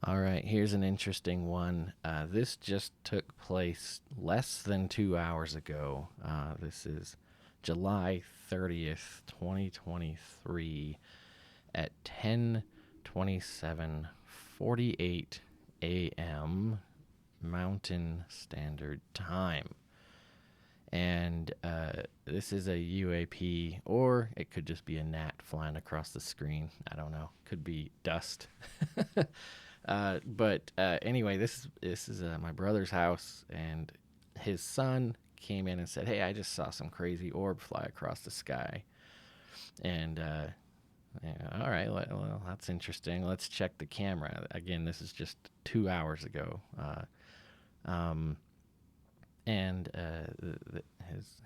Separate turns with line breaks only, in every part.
All right, here's an interesting one. This just took place less than 2 hours ago. This is July 30th, 2023 at 10:27:48 a.m. Mountain Standard Time. And this is a UAP, or it could just be a gnat flying across the screen. I don't know. Could be dust. But anyway, this is my brother's house, and his son came in and said, "Hey, I just saw some crazy orb fly across the sky." And yeah, all right, well, that's interesting. Let's check the camera. Again, this is just 2 hours ago. Um, and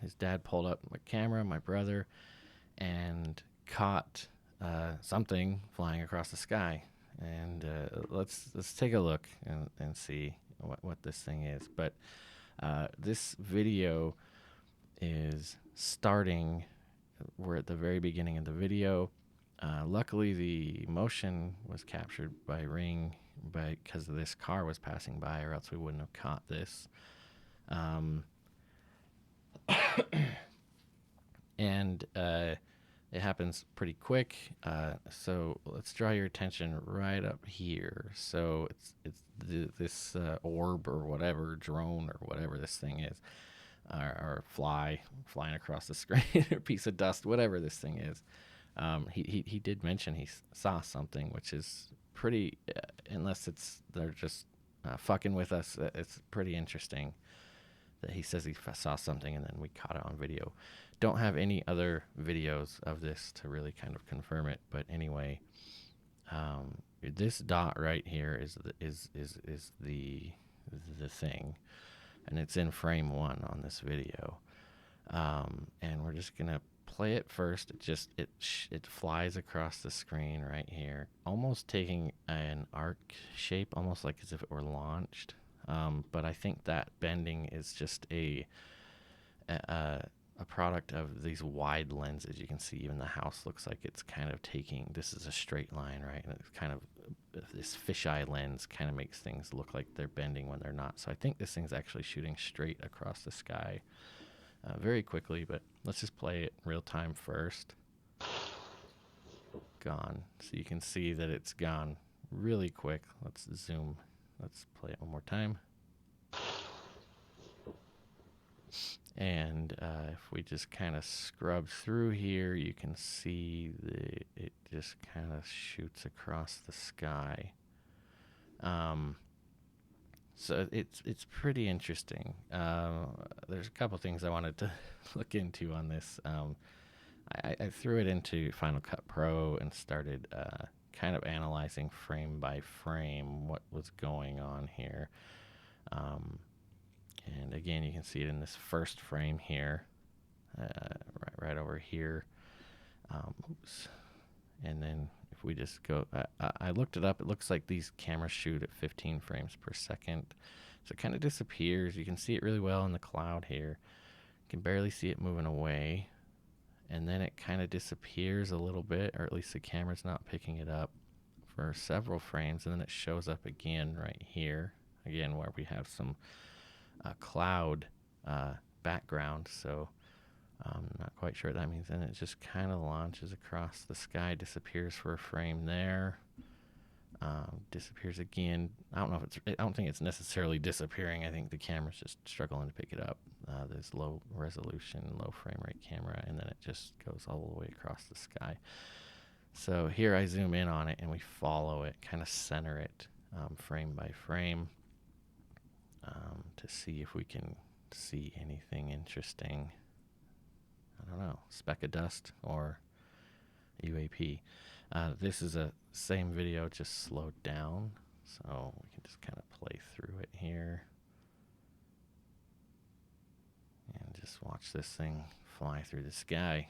his dad pulled up my camera, my brother, and caught something flying across the sky. And let's take a look and see what this thing is. But this video is starting. We're at the very beginning of the video. Luckily, the motion was captured by Ring, because this car was passing by, or else we wouldn't have caught this. Um, and it happens pretty quick. So let's draw your attention right up here. So this orb or whatever, drone or whatever this thing is, or flying across the screen, or piece of dust, whatever this thing is. He did mention he saw something, which is pretty, unless they're just fucking with us. It's pretty interesting that he says he saw something and then we caught it on video. Don't have any other videos of this to really kind of confirm it, but anyway, this dot right here is the thing, and it's in frame 1 on this video. And we're just gonna play it first. It flies across the screen right here, almost taking an arc shape, almost like as if it were launched. But I think that bending is just a product of these wide lenses. You can see even the house looks like it's kind of taking, this is a straight line, right? And it's kind of, this fisheye lens kind of makes things look like they're bending when they're not. So I think this thing's actually shooting straight across the sky very quickly, but let's just play it real time first. Gone. So you can see that it's gone really quick. Let's zoom. Let's play it one more time. And if we just kind of scrub through here, you can see it just kind of shoots across the sky. So it's pretty interesting. There's a couple things I wanted to look into on this. I threw it into Final Cut Pro and started kind of analyzing frame by frame what was going on here. And again, you can see it in this first frame here, right over here. Oops. And then if we just go, I looked it up. It looks like these cameras shoot at 15 frames per second. So it kind of disappears. You can see it really well in the cloud here. You can barely see it moving away. And then it kind of disappears a little bit, or at least the camera's not picking it up for several frames. And then it shows up again right here, again, where we have some cloud background. So I'm not quite sure what that means. And it just kind of launches across the sky, disappears for a frame there, disappears again. I don't think it's necessarily disappearing. I think the camera's just struggling to pick it up. This low resolution, low frame rate camera, and then it just goes all the way across the sky. So here I zoom in on it and we follow it, kind of center it frame by frame, to see if we can see anything interesting. I don't know, speck of dust or UAP. This is a same video, just slowed down, so we can just kind of play through it here and just watch this thing fly through the sky.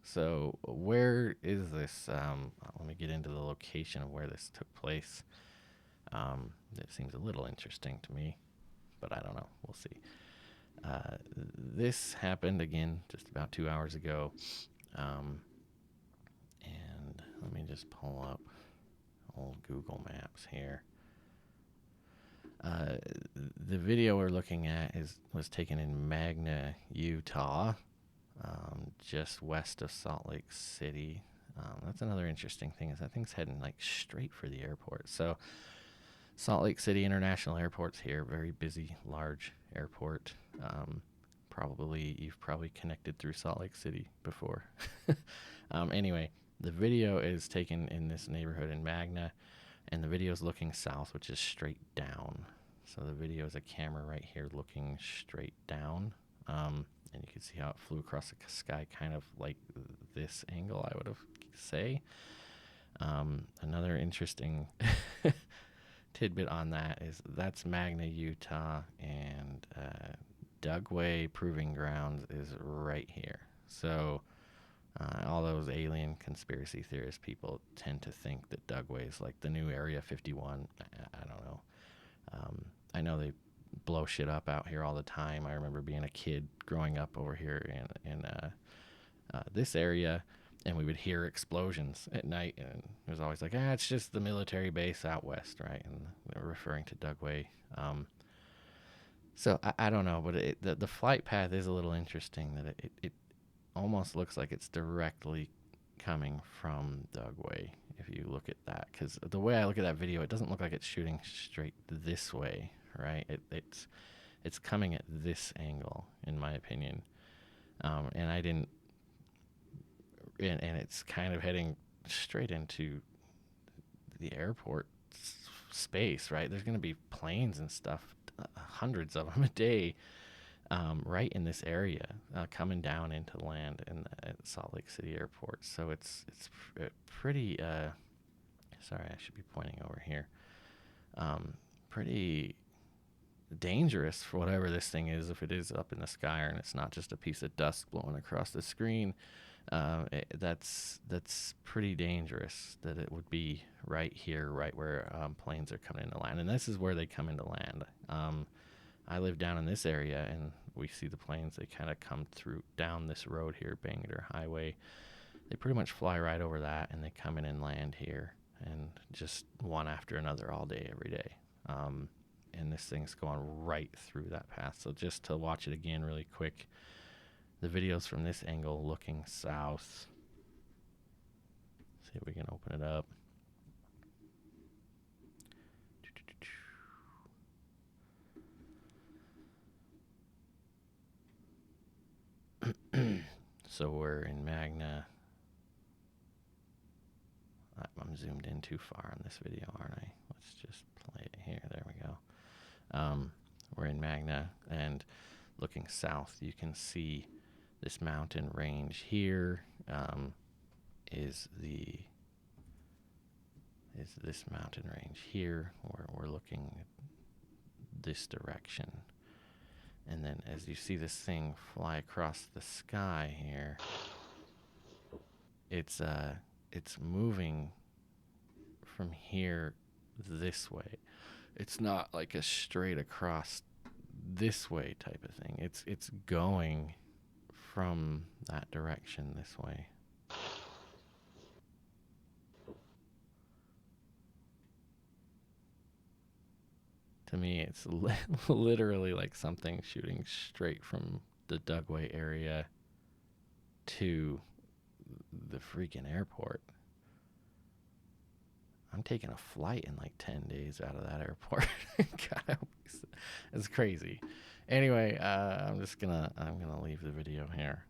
So where is this? Let me get into the location of where this took place. It seems a little interesting to me, but I don't know. We'll see. This happened again just about 2 hours ago. And let me just pull up old Google Maps here. The video we're looking at was taken in Magna, Utah, just west of Salt Lake City. That's another interesting thing, is that thing's heading like straight for the airport. So Salt Lake City International Airport's here, very busy, large airport. You've probably connected through Salt Lake City before. Anyway, the video is taken in this neighborhood in Magna, and the video is looking south, which is straight down. So the video is a camera right here looking straight down. And you can see how it flew across the sky, kind of like this angle, I would have say. Another interesting tidbit on that is that's Magna, Utah, and Dugway Proving Grounds is right here. So all those alien conspiracy theorist people tend to think that Dugway is like the new Area 51. I don't know. I know they blow shit up out here all the time. I remember being a kid growing up over here in this area, and we would hear explosions at night, and it was always like, it's just the military base out west, right? And they were referring to Dugway. So I don't know, but the flight path is a little interesting, that it almost looks like it's directly coming from Dugway if you look at that, because the way I look at that video, it doesn't look like it's shooting straight this way, right? It's coming at this angle, in my opinion, and it's kind of heading straight into the airport space, right? There's going to be planes and stuff, hundreds of them a day, right in this area, coming down into land at Salt Lake City Airport. So it's pretty. Sorry, I should be pointing over here. Pretty dangerous for whatever this thing is, if it is up in the sky and it's not just a piece of dust blowing across the screen. That's pretty dangerous that it would be right here, right where planes are coming into land. And this is where they come into land. I live down in this area, and we see the planes. They kind of come through down this road here, Bangor Highway. They pretty much fly right over that, and they come in and land here, and just one after another all day, every day. And this thing's going right through that path. So just to watch it again really quick, the video's from this angle looking south. See if we can open it up. So we're in Magna. I'm zoomed in too far on this video, aren't I? Let's just play it here. There we go. We're in Magna, and looking south, you can see this mountain range here. Is this mountain range here, where we're looking this direction. And then as you see this thing fly across the sky here, it's moving from here this way. It's not like a straight across this way type of thing. It's going from that direction this way. To me, it's literally like something shooting straight from the Dugway area to the freaking airport. I'm taking a flight in like 10 days out of that airport. God, it's crazy. Anyway, I'm gonna leave the video here.